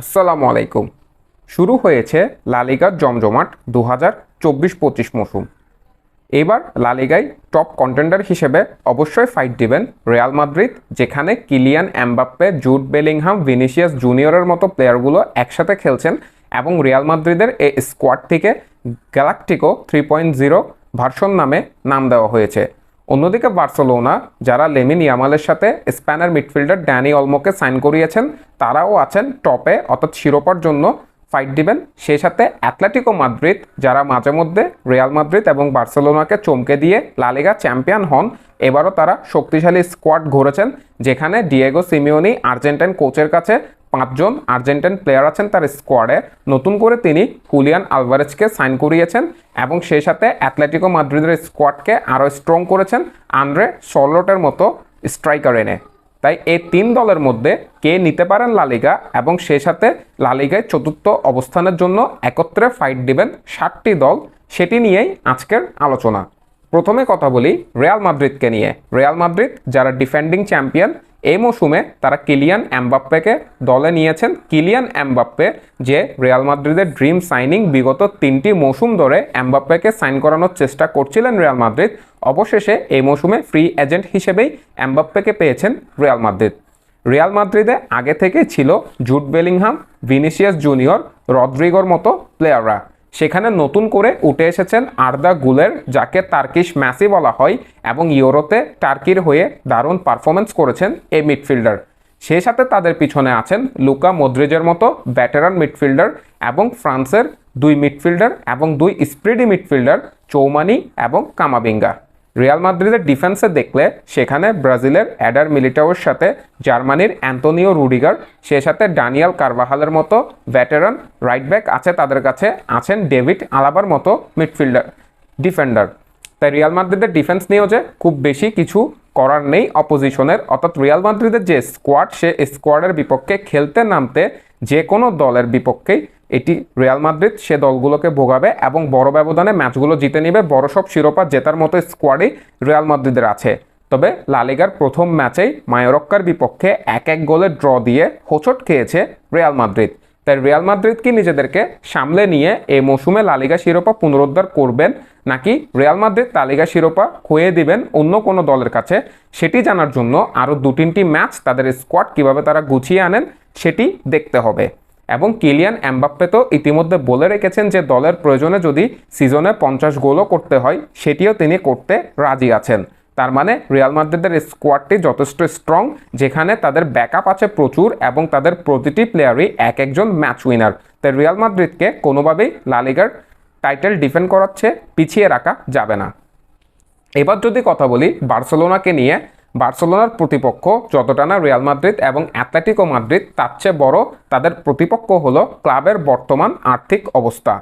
আসসালামু আলাইকুম। শুরু হয়েছে লা লিগার জমজমাট 2024-25 মৌসুম। এবার লা লিগায় টপ কন্টেন্ডার হিসেবে অবশ্যই ফাইট দিবেন রিয়াল মাদ্রিদ, যেখানে Kylian Mbappe, Jude Bellingham, Vinicius জুনিয়রের মতো প্লেয়ারগুলো একসাথে খেলছেন এবং রিয়াল মাদ্রিদের এই স্কোয়াড থেকে গ্যালাকটিকো 3.0 ভার্সন নামে নাম দেওয়া হয়েছে। অন্যদিকে বার্সেলোনা, যারা লেমিন ইয়ামালের সাথে স্প্যানের মিডফিল্ডার ড্যানি অলমোকে সাইন করিয়েছেন, তারাও আছেন টপে, অর্থাৎ শিরোপার জন্য ফাইট দিবেন। সেই সাথে অ্যাটলেটিকো মাদ্রিদ, যারা মাঝে মধ্যে রিয়াল মাদ্রিদ এবং বার্সেলোনাকে চমকে দিয়ে লা লিগা চ্যাম্পিয়ন হন, এবারও তারা শক্তিশালী স্কোয়াড গড়েছেন, যেখানে ডিয়েগো সিমিওনি আর্জেন্টাইন কোচের কাছে 5জন আর্জেন্টাইন প্লেয়ার আছেন তার স্কোয়াডে। নতুন করে তিনি হুলিয়ান আলভারেজকে সাইন করিয়েছেন এবং সেই সাথে অ্যাটলেটিকো মাদ্রিদের স্কোয়াডকে আরও স্ট্রং করেছেন আন্দ্রে সরলোটের মতো স্ট্রাইকার এনে। তাই এই 3 দলের মধ্যে কে নিতে পারেন লা লিগা এবং সেই সাথে লা লিগায় চতুর্থ অবস্থানের জন্য একত্রে ফাইট দিবেন 7টি দল, সেটি নিয়েই আজকের আলোচনা। প্রথমে কথা বলি রিয়াল মাদ্রিদকে নিয়ে। রিয়াল মাদ্রিদ, যারা ডিফেন্ডিং চ্যাম্পিয়ন, এই মৌসুমে তারা কিলিয়ান এমবাপ্পেকে দলে নিয়েছেন। কিলিয়ান এমবাপ্পে, যে রিয়াল মাদ্রিদের ড্রিম সাইনিং, বিগত 3টি মৌসুম ধরে এমবাপ্পেকে সাইন করানোর চেষ্টা করছিলেন রিয়াল মাদ্রিদ, অবশেষে এই মৌসুমে ফ্রি এজেন্ট হিসেবেই এমবাপ্পেকে পেয়েছেন রিয়াল মাদ্রিদ। রিয়াল মাদ্রিদে আগে থেকে ছিল জুড বেলিংহাম, ভিনিসিয়াস জুনিয়র, রদ্রিগোর মতো প্লেয়াররা। সেখানে নতুন করে উঠে এসেছেন আর্দা গুলের, যাকে টার্কিশ মেসি বলা হয়, এবং ইউরোতে টার্কির হয়ে দারুণ পারফরমেন্স করেছেন এই মিডফিল্ডার। সেই সাথে তাদের পিছনে আছেন লুকা মদ্রিজের মতো ভেটেরান মিডফিল্ডার এবং ফ্রান্সের 2 মিডফিল্ডার এবং 2 স্পিডি মিডফিল্ডার, চৌমানি এবং কামাবিঙ্গা। রিয়াল মাদ্রিদের ডিফেন্সে দেখলে সেখানে ব্রাজিলের এডার মিলিটাওর সাথে জার্মানির অ্যান্তোনিও রুডিগার, সে সাথে ডানিয়াল কারভাহালের মতো ভেটেরান রাইট ব্যাক আছে তাদের কাছে, আছেন ডেভিড আলাবার মতো মিডফিল্ডার ডিফেন্ডার। তাই রিয়াল মাদ্রিদের ডিফেন্স নিয়েও যে খুব বেশি কিছু করার নেই অপোজিশনের, অর্থাৎ রিয়াল মাদ্রিদের যে স্কোয়াড, সে স্কোয়াডের বিপক্ষে খেলতে নামতে যে কোনো দলের বিপক্ষেই এটি রিয়াল মাদ্রিদ সে দলগুলোকে ভোগাবে এবং বড় ব্যবধানে ম্যাচগুলো জিতে নেবে। বড় সব শিরোপা জেতার মতো স্কোয়াডই রিয়াল মাদ্রিদের আছে। তবে লা লিগার প্রথম ম্যাচেই মায়োরক্কার বিপক্ষে 1-1 গোলে ড্র দিয়ে হোঁচট খেয়েছে রিয়াল মাদ্রিদ। তাই রিয়াল মাদ্রিদ কি নিজেদেরকে সামলে নিয়ে এই মৌসুমে লা লিগা শিরোপা পুনরুদ্ধার করবেন, নাকি রিয়াল মাদ্রিদ লা লিগা শিরোপা খুইয়ে দিবেন অন্য কোনো দলের কাছে, সেটি জানার জন্য আরও 2-3টি ম্যাচ তাদের স্কোয়াড কিভাবে তারা গুছিয়ে আনেন সেটি দেখতে হবে। এবং কিলিয়ান এমবাপ্পে তো ইতিমধ্যে বলে রেখেছেন যে দলের প্রয়োজনে যদি সিজনে 50 গোলও করতে হয়, সেটিও তিনি করতে রাজি আছেন। তার মানে রিয়াল মাদ্রিদের স্কোয়াডটি যথেষ্ট স্ট্রং, যেখানে তাদের ব্যাকআপ আছে প্রচুর এবং তাদের প্রতিটি প্লেয়ারই একজন ম্যাচ উইনার। তাই রিয়াল মাদ্রিদকে কোনোভাবেই লা লিগার টাইটেল ডিফেন্ড করাচ্ছে পিছিয়ে রাখা যাবে না। এবার যদি কথা বলি বার্সেলোনাকে নিয়ে, বার্সেলোনার প্রতিপক্ষ যতটা না রিয়াল মাদ্রিদ এবং অ্যাটলেটিকো মাদ্রিদ, তার চেয়ে বড় তাদের প্রতিপক্ষ হলো ক্লাবের বর্তমান আর্থিক অবস্থা।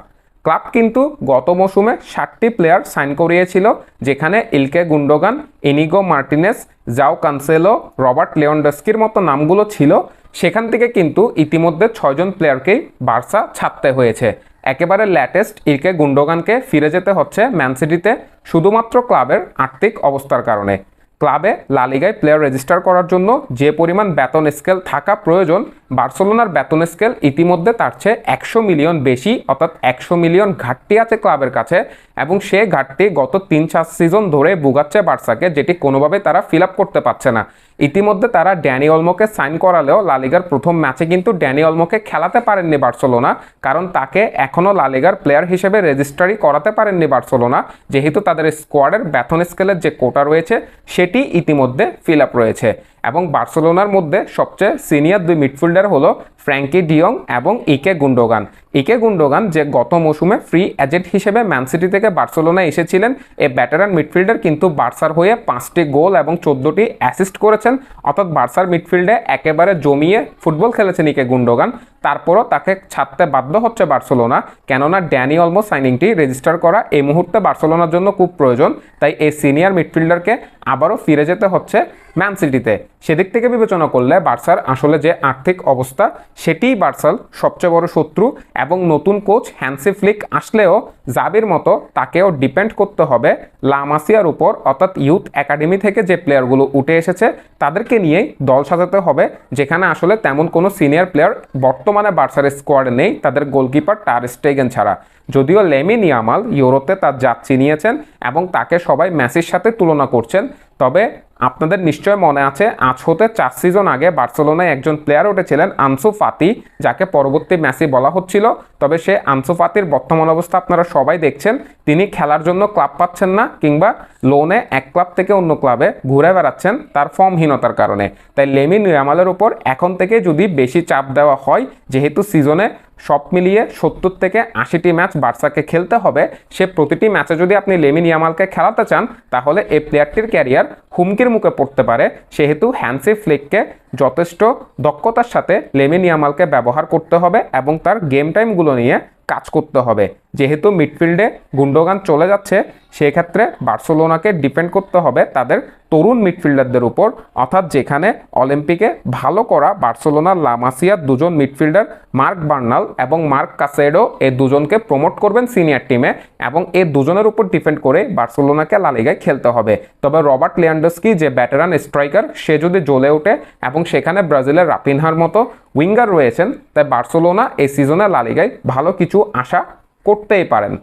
ক্লাব কিন্তু গত মৌসুমে 60টি প্লেয়ার সাইন করিয়েছিল, যেখানে ইলকে গুন্ডোগান, ইনিগো মার্টিনেস, জাও কানসেলো, রবার্ট লেওয়ানডস্কির মতো নামগুলো ছিল। সেখান থেকে কিন্তু ইতিমধ্যে 6জন প্লেয়ারকেই বার্সা ছাড়তে হয়েছে। একেবারে লেটেস্ট ইলকে গুন্ডোগানকে ফিরে যেতে হচ্ছে ম্যান সিটিতে, শুধুমাত্র ক্লাবের আর্থিক অবস্থার কারণে। ক্লাবে লা লিগায় প্লেয়ার রেজিস্টার করার জন্য যে পরিমাণ বেতন স্কেল থাকা প্রয়োজন, বার্সেলোনার বেতন স্কেল ইতিমধ্যে তার চেয়ে 100 মিলিয়ন বেশি, অর্থাৎ 100 মিলিয়ন ঘাটতি আছে ক্লাবের কাছে, এবং সে ঘাটতি গত 3-4 সিজন ধরে ভুগাচ্ছে বার্সাকে, যেটি কোনোভাবে তারা ফিল আপ করতে পারছে না। ইতিমধ্যে তারা ড্যানি অলমোকে সাইন করালেও লা লিগার প্রথম ম্যাচে কিন্তু ড্যানি অলমোকে খেলাতে পারেননি বার্সেলোনা, কারণ তাকে এখনও লা লিগার প্লেয়ার হিসেবে রেজিস্ট্রারি করাতে পারেননি বার্সেলোনা, যেহেতু তাদের স্কোয়াডের বেতন স্কেলের যে কোটা রয়েছে সেটি ইতিমধ্যে ফিল আপ রয়েছে। এবং বার্সেলোনার মধ্যে সবচেয়ে সিনিয়র 2 মিডফিল্ডার হলো ফ্র্যাঙ্কি ডিয়ং এবং ইকে গুন্ডোগান। ইকে গুন্ডোগান, যে গত মৌসুমে ফ্রি এজেন্ট হিসেবে ম্যান সিটি থেকে বার্সেলোনায় এসেছিলেন, এই ব্যাটারান মিডফিল্ডার কিন্তু বার্সার হয়ে 5টি গোল এবং 14টি অ্যাসিস্ট করেছেন, অর্থাৎ বার্সার মিডফিল্ডে একেবারে জমিয়ে ফুটবল খেলেছেন ইকে গুন্ডোগান। তারপরও তাকে ছাড়তে বাধ্য হচ্ছে বার্সেলোনা, কেননা ড্যানি অলমো সাইনিংটি রেজিস্টার করা এই মুহূর্তে বার্সেলোনার জন্য খুব প্রয়োজন। তাই এই সিনিয়র মিডফিল্ডারকে আবারও ফিরে যেতে হচ্ছে ম্যান সিটিতে। সেদিক থেকে বিবেচনা করলে বার্সার আসলে যে আর্থিক অবস্থা, সেটিই বার্সার সবচেয়ে বড় শত্রু। এবং নতুন কোচ হ্যান্সি ফ্লিক আসলেও জাবির মতো তাকেও ডিপেন্ড করতে হবে লা মাসিয়ার উপর, অর্থাৎ ইউথ একাডেমি থেকে যে প্লেয়ারগুলো উঠে এসেছে তাদেরকে নিয়েই দল সাজাতে হবে, যেখানে আসলে তেমন কোনো সিনিয়র প্লেয়ার বর্তমানে বার্সার স্কোয়াডে নেই তাদের গোলকিপার টার স্টেগেন ছাড়া। যদিও লেমিন ইয়ামাল ইউরোতে তার জাত চিনিয়েছেন এবং তাকে সবাই মেসির সাথে তুলনা করছেন, তবে আপনাদের নিশ্চয় মনে আছে আজ হতে 4 সিজন আগে বার্সেলোনায় একজন প্লেয়ার উঠেছিলেন আনসু ফাতি, যাকে পরবর্তী মেসি বলা হচ্ছিল। তবে সে আনসু ফাতির বর্তমান অবস্থা আপনারা সবাই দেখছেন, তিনি খেলার জন্য ক্লাব পাচ্ছেন না কিংবা লোনে এক ক্লাব থেকে অন্য ক্লাবে ঘুরে বেড়াচ্ছেন তার ফর্মহীনতার কারণে। তাই লেমিন ইয়ামালের উপর এখন থেকে যদি বেশি চাপ দেওয়া হয়, যেহেতু সিজনে সব মিলিয়ে 70 থেকে 80টি ম্যাচ বার্সাকে খেলতে হবে, সে প্রতিটি ম্যাচে যদি আপনি লেমিন ইয়ামালকে খেলাতে চান তাহলে এই প্লেয়ারটির ক্যারিয়ার হুমকির মুখে পড়তে পারে। সেহেতু হ্যান্সি ফ্লিককে যথেষ্ট দক্ষতার সাথে লেমিন ইয়ামালকে ব্যবহার করতে হবে এবং তার গেম টাইমগুলো নিয়ে কাজ করতে হবে। যেহেতু মিডফিল্ডে গুন্ডোগান চলে যাচ্ছে, সেক্ষেত্রে বার্সেলোনাকে ডিপেন্ড করতে হবে তাদের তরুণ মিডফিল্ডারদের উপর, অর্থাৎ যেখানে অলিম্পিকে ভালো করা বার্সেলোনার লা মাসিয়ার দুজন মিডফিল্ডার মার্ক বার্নাল এবং মার্ক কাসেডো, এই দুজনকে প্রমোট করবেন সিনিয়র টিমে এবং এই দুজনের উপর ডিপেন্ড করে বার্সেলোনাকে লা লিগায় খেলতে হবে। তবে রবার্ট লেভানডস্কি যে ভেটেরান স্ট্রাইকার, সে যদি জ্বলে ওঠে এবং সেখানে ব্রাজিলের রাফিনহার মতো উইঙ্গার রয়েছেন, তাই বার্সেলোনা এই সিজনে লা লিগায় ভালো কিছু আশা করতেই পারেন।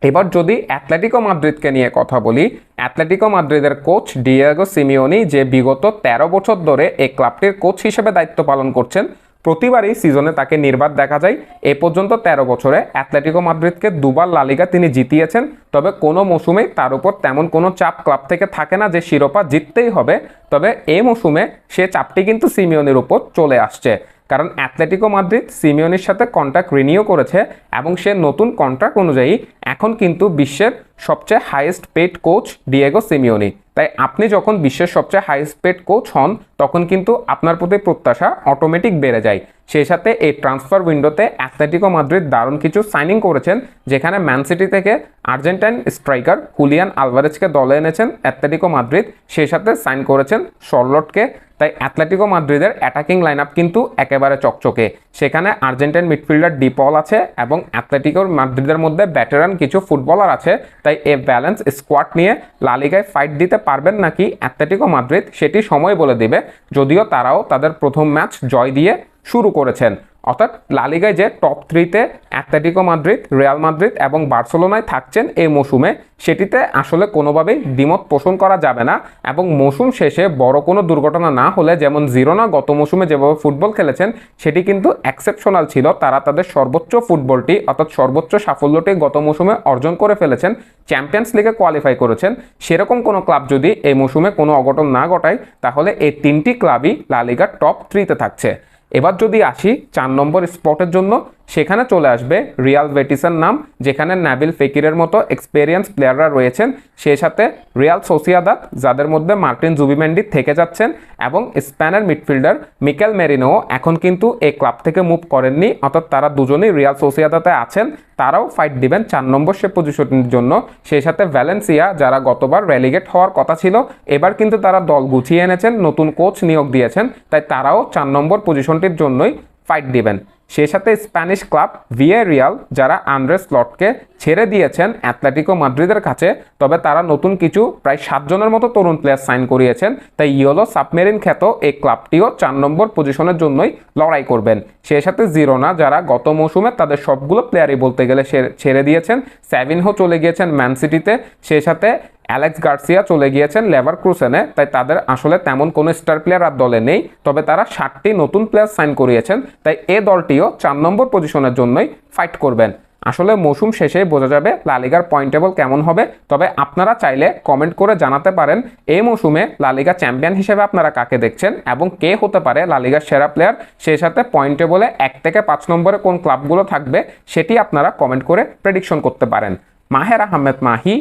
এবার যদি অ্যাটলেটিকো মাদ্রিদকে নিয়ে কথা বলি, অ্যাটলেটিকো মাদ্রিদের কোচ ডিয়েগো সিমিওনি, যে বিগত 13 বছর ধরে এই ক্লাবটির কোচ হিসেবে দায়িত্ব পালন করছেন, প্রতিবারই সিজনে তাকে নির্বাক দেখা যায়। এ পর্যন্ত 13 বছরে অ্যাটলেটিকো মাদ্রিদকে দুবার লা লিগা তিনি জিতিয়েছেন। তবে কোনো মৌসুমে তার উপর তেমন কোনো চাপ ক্লাব থেকে থাকে না যে শিরোপা জিততেই হবে। তবে এই মৌসুমে সে চাপটি কিন্তু সিমিওনির উপর চলে আসছে, কারণ অ্যাটলেটিকো মাদ্রিদ সিমিওনির সাথে কন্ট্রাক্ট রিনিউ করেছে এবং সে নতুন কন্ট্রাক্ট অনুযায়ী এখন কিন্তু বিশ্বের সবচেয়ে highest paid coach Diego Simeone. তাই আপনি যখন বিশ্বের সবচেয়ে হাইয়েস্ট পেড কোচ হন, তখন কিন্তু আপনার প্রতি প্রত্যাশা অটোমেটিক বেড়ে যায়। সেই সাথে এই ট্রান্সফার উইন্ডোতে অ্যাটলেটিকো মাদ্রিদ দারুণ কিছু সাইনিং করেছেন, যেখানে ম্যান সিটি থেকে আর্জেন্টাইন স্ট্রাইকার হুলিয়ান আলভারেজকে দলে এনেছেন অ্যাটলেটিকো মাদ্রিদ, সেই সাথে সাইন করেছেন শর্লটকে। তাই অ্যাটলেটিকো মাদ্রিদের অ্যাটাকিং লাইন আপ কিন্তু একেবারে চকচকে। সেখানে আর্জেন্টাইন মিডফিল্ডার ডিপল আছে এবং অ্যাটলেটিকো মাদ্রিদের মধ্যে ভেটেরান কিছু ফুটবলার আছে। তাই এই ব্যালেন্স স্কোয়াড নিয়ে লা লিগায় ফাইট দিতে পারবেন নাকি অ্যাটলেটিকো মাদ্রিদ, সেটি সময় বলে দিবে। যদিও তারাও তাদের প্রথম ম্যাচ জয় দিয়ে শুরু করেছেন, অর্থাৎ লা লিগায় যে টপ 3-তে অ্যাটলেটিকো মাদ্রিদ, রিয়াল মাদ্রিদ এবং বার্সেলোনায় থাকছেন এই মৌসুমে, সেটিতে আসলে কোনোভাবেই দ্বিমত পোষণ করা যাবে না। এবং মৌসুম শেষে বড় কোনো দুর্ঘটনা না হলে, যেমন জিরোনা গত মৌসুমে যেভাবে ফুটবল খেলেছেন সেটি কিন্তু এক্সেপশনাল ছিল, তারা তাদের সর্বোচ্চ ফুটবলটি অর্থাৎ সর্বোচ্চ সাফল্যটি গত মৌসুমে অর্জন করে ফেলেছেন, চ্যাম্পিয়ন্স লিগে কোয়ালিফাই করেছেন। সেরকম কোনো ক্লাব যদি এই মৌসুমে কোনো অঘটন না ঘটায়, তাহলে এই 3টি ক্লাবই লা লিগার টপ 3-তে থাকছে। এবার যদি আসি 4 নম্বর স্পটের জন্য, সেখানে চলে আসবে রিয়াল বেটিসের নাম, যেখানে নাবিল ফেকিরের মতো এক্সপেরিয়েন্স প্লেয়াররা রয়েছেন। সেই সাথে রিয়াল সোসিয়াদাদ, যাদের মধ্যে মার্টিন জুবিমেন্ডি থেকে যাচ্ছেন, এবং স্প্যানের মিডফিল্ডার মিকেল মেরিনো এখন কিন্তু এই ক্লাব থেকে মুভ করেননি, অর্থাৎ তারা দুজনেই রিয়াল সোসিয়াদাতে আছেন। তারাও ফাইট দিবেন 4 নম্বর সে পজিশনের জন্য। সেই সাথে ভ্যালেন্সিয়া, যারা গতবার রেলিগেট হওয়ার কথা ছিল, এবার কিন্তু তারা দল গুছিয়ে এনেছেন, নতুন কোচ নিয়োগ দিয়েছেন, তাই তারাও 4 নম্বর পজিশনটির জন্যই ফাইট দিবেন। সেই সাথে স্প্যানিশ ক্লাব ভিয়ারিয়াল, যারা আন্দ্রেস স্লটকে ছেড়ে দিয়েছেন অ্যাটলেটিকো মাদ্রিদের কাছে, তবে তারা নতুন কিছু প্রায় 7 জনের মতো তরুণ প্লেয়ার সাইন করিয়েছেন। তাই ইয়েলো সাবমেরিন খ্যাত এই ক্লাবটিও 4 নম্বর পজিশনের জন্যই লড়াই করবেন। সেই সাথে জিরোনা, যারা গত মৌসুমে তাদের সবগুলো প্লেয়ারই বলতে গেলে ছেড়ে দিয়েছেন, স্যাভিনহো চলে গিয়েছেন ম্যান সিটিতে, সেই সাথে অ্যালেক্স গার্সিয়া চলে গিয়েছেন লেভারকুসেনে। তাই তাদের আসলে তেমন কোনো স্টার প্লেয়ার আর দলে নেই, তবে তারা 7টি নতুন প্লেয়ার সাইন করিয়েছেন। তাই এই দলটিও 4 নম্বর পজিশনের জন্যই ফাইট করবেন। আসলে মৌসুম শেষে বোঝা যাবে লা লিগার পয়েন্ট টেবল কেমন হবে। তবে আপনারা চাইলে কমেন্ট করে জানাতে পারেন এই মৌসুমে লা লিগা চ্যাম্পিয়ন হিসেবে আপনারা কাকে দেখছেন এবং কে হতে পারে লা লিগার সেরা প্লেয়ার। সেই সাথে পয়েন্ট টেবলে 1 থেকে 5 নম্বরে কোন ক্লাবগুলো থাকবে সেটি আপনারা কমেন্ট করে প্রেডিকশন করতে পারেন। মাহের Ahmed Mahi,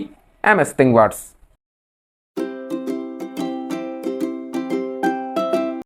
MS Think Words।